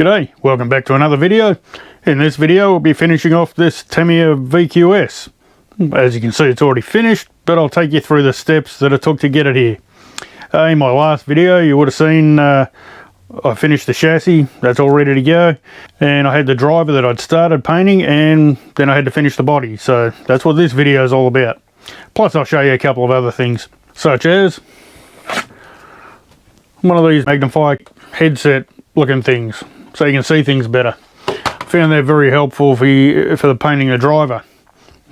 G'day, welcome back to another video. In this video we'll be finishing off this Tamiya VQS. As you can see, it's already finished, but I'll take you through the steps that it took to get it here. In my last video you would have seen I finished the chassis, that's all ready to go, and I had the driver that I'd started painting, and then I had to finish the body, so that's what this video is all about. Plus I'll show you a couple of other things, such as one of these Magnifying Headset looking things, so you can see things better. Found that very helpful for the painting the driver,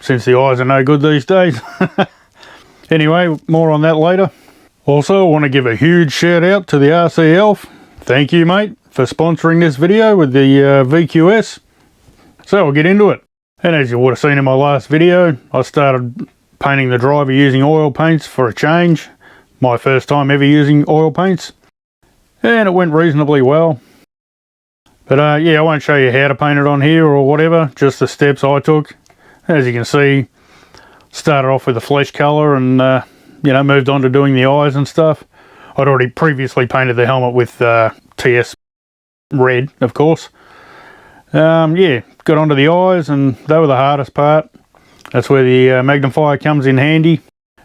since the eyes are no good these days. Anyway, more on that later. Also, I want to give a huge shout out to the RC Elf. Thank you, mate, for sponsoring this video with the VQS. So I'll get into it. And as you would have seen in my last video, I started painting the driver using oil paints for a change. My first time ever using oil paints. And it went reasonably well. But yeah, I won't show you how to paint it on here or whatever, just the steps I took. As you can see, started off with the flesh colour and you know, moved on to doing the eyes and stuff. I'd already previously painted the helmet with TS red, of course. Yeah, got onto the eyes, and they were the hardest part. That's where the magnifier comes in handy.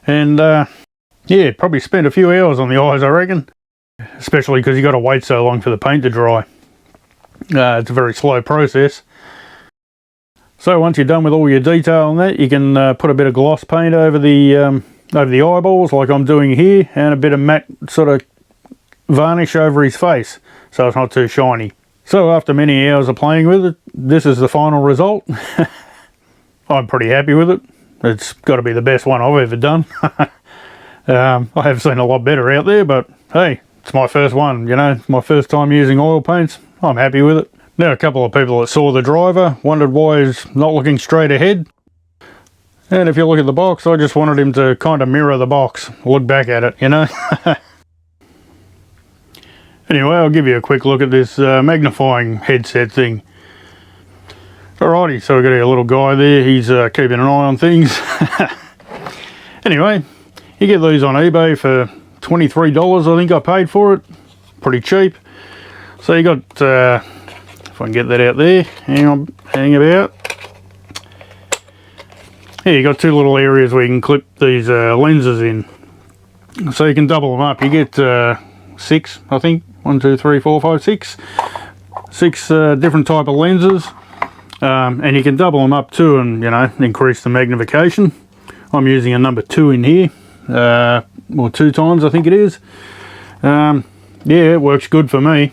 And yeah, probably spent a few hours on the eyes, I reckon. Especially because you got to wait so long for the paint to dry. It's a very slow process. So once you're done with all your detail on that, you can put a bit of gloss paint over the eyeballs, like I'm doing here, and a bit of matte sort of varnish over his face, so it's not too shiny. So after many hours of playing with it, this is the final result. I'm pretty happy with it. It's got to be the best one I've ever done. I have seen a lot better out there, but hey, it's my first one, you know, my first time using oil paints. I'm happy with it. Now, a couple of people that saw the driver wondered why he's not looking straight ahead. And if you look at the box, I just wanted him to kind of mirror the box, look back at it, you know. Anyway, I'll give you a quick look at this magnifying headset thing. Alrighty, so we've got a little guy there, he's keeping an eye on things. Anyway, you get these on eBay for $23, I think I paid for it. Pretty cheap. So you got, if I can get that out there, hang about. Yeah, you got two little areas where you can clip these lenses in. So you can double them up. You get 6, I think. 1, 2, 3, 4, 5, 6. 6 different type of lenses. And you can double them up too and, you know, increase the magnification. I'm using a number 2 in here. Or 2 times, I think it is. Yeah, it works good for me.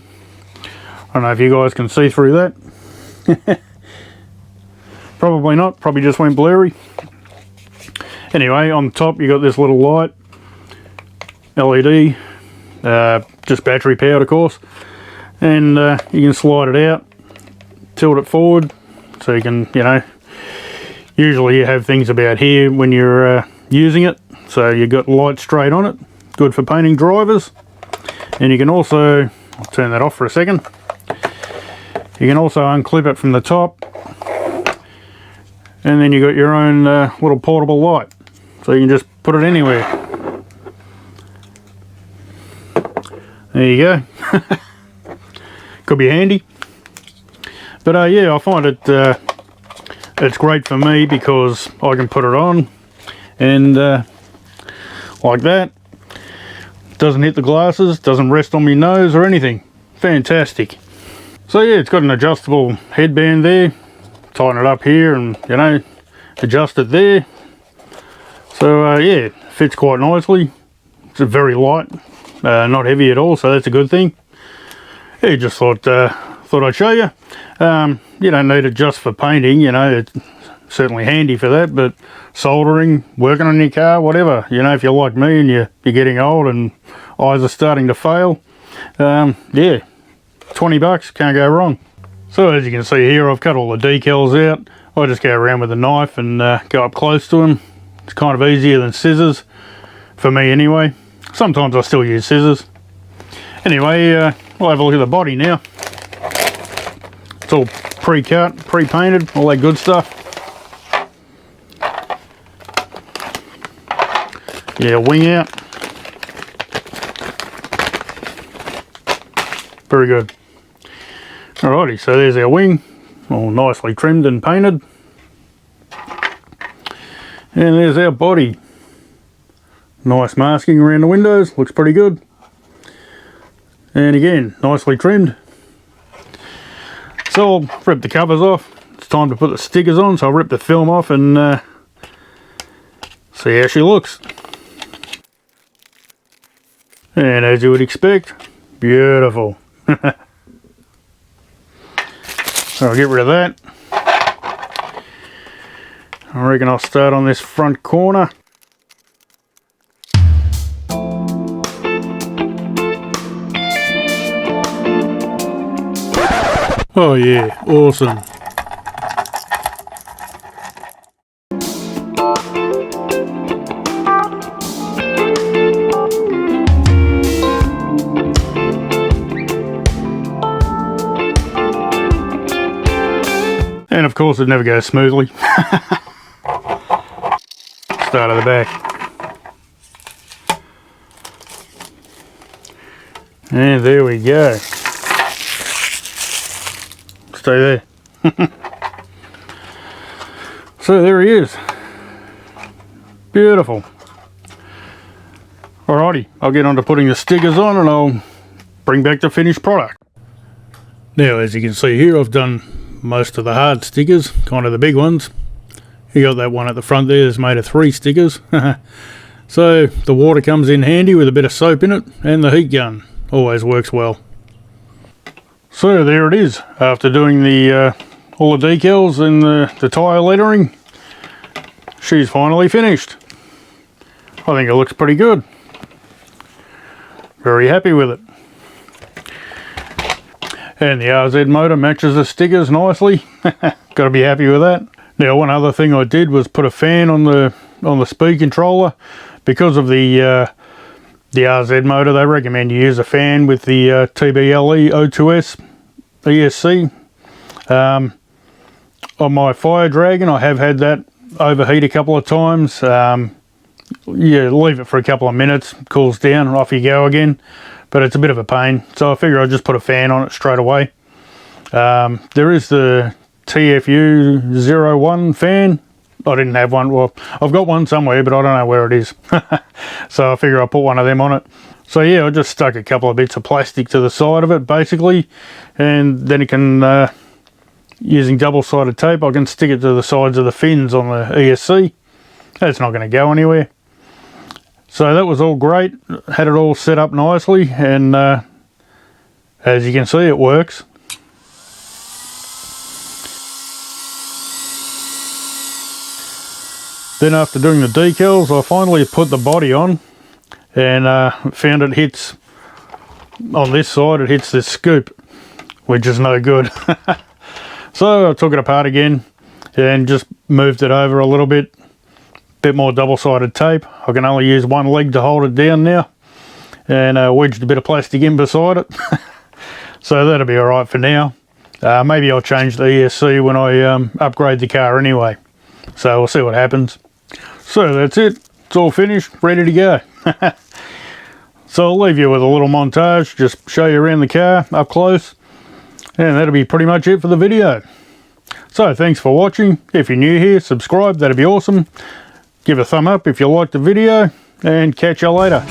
I don't know if you guys can see through that. Probably not, probably just went blurry. Anyway, on the top you got this little light, LED, just battery powered of course, and you can slide it out, tilt it forward, so you can, you know, usually you have things about here when you're using it, so you got light straight on it, good for painting drivers. And you can also, I'll turn that off for a second, you can also unclip it from the top, and then you got your own little portable light, so you can just put it anywhere. There you go. Could be handy. But yeah, I find it it's great for me because I can put it on and like that. Doesn't hit the glasses, doesn't rest on my nose or anything. Fantastic. So yeah, it's got an adjustable headband there. Tighten it up here and, you know, adjust it there. So yeah, fits quite nicely. It's very light, not heavy at all, so that's a good thing. Yeah, just thought I'd show you. You don't need it just for painting, you know, it's certainly handy for that, but soldering, working on your car, whatever, you know, if you're like me and you're getting old and eyes are starting to fail, yeah, 20 bucks, can't go wrong. So as you can see here, I've cut all the decals out. I just go around with a knife and go up close to them. It's kind of easier than scissors, for me anyway. Sometimes I still use scissors. Anyway, we'll have a look at the body now. It's all pre-cut, pre-painted, all that good stuff. Yeah, wing out. Very good. Alrighty, so there's our wing, all nicely trimmed and painted. And there's our body. Nice masking around the windows, looks pretty good. And again, nicely trimmed. So I'll rip the covers off. It's time to put the stickers on, so I'll rip the film off and see how she looks. And as you would expect, beautiful. So I'll get rid of that. I reckon I'll start on this front corner. Oh yeah, awesome. And of course it never goes smoothly. Start at the back. And there we go. Stay there. So there he is. Beautiful. Alrighty, I'll get on to putting the stickers on and I'll bring back the finished product. Now as you can see here, I've done most of the hard stickers, kind of the big ones. You got that one at the front there that's made of 3 stickers. So the water comes in handy with a bit of soap in it, and the heat gun always works well. So there it is, after doing the all the decals and the tyre lettering, she's finally finished. I think it looks pretty good. Very happy with it. And the RZ motor matches the stickers nicely. Got to be happy with that. Now one other thing I did was put a fan on the speed controller. Because of the RZ motor, they recommend you use a fan with the TBLE O2S ESC. On my Fire Dragon, I have had that overheat a couple of times. Yeah, leave it for a couple of minutes, cools down, and off you go again. But it's a bit of a pain, so I figure I'll just put a fan on it straight away. There is the TFU 01 fan. I didn't have one. Well, I've got one somewhere, but I don't know where it is. So I figure I'll put one of them on it. So yeah, I just stuck a couple of bits of plastic to the side of it, basically. And then it can, using double-sided tape, I can stick it to the sides of the fins on the ESC. That's not going to go anywhere. So that was all great, had it all set up nicely, and as you can see, it works. Then after doing the decals, I finally put the body on, and found it hits, on this side it hits this scoop, which is no good. So I took it apart again and just moved it over a little bit. Bit more double-sided tape. I can only use one leg to hold it down now, and wedged a bit of plastic in beside it. So that'll be alright for now. Maybe I'll change the ESC when I upgrade the car anyway, so we'll see what happens. So that's it, it's all finished, ready to go. So I'll leave you with a little montage, just show you around the car up close, and that'll be pretty much it for the video. So thanks for watching. If you're new here, subscribe, that'd be awesome. Give a thumb up if you liked the video, and catch you later.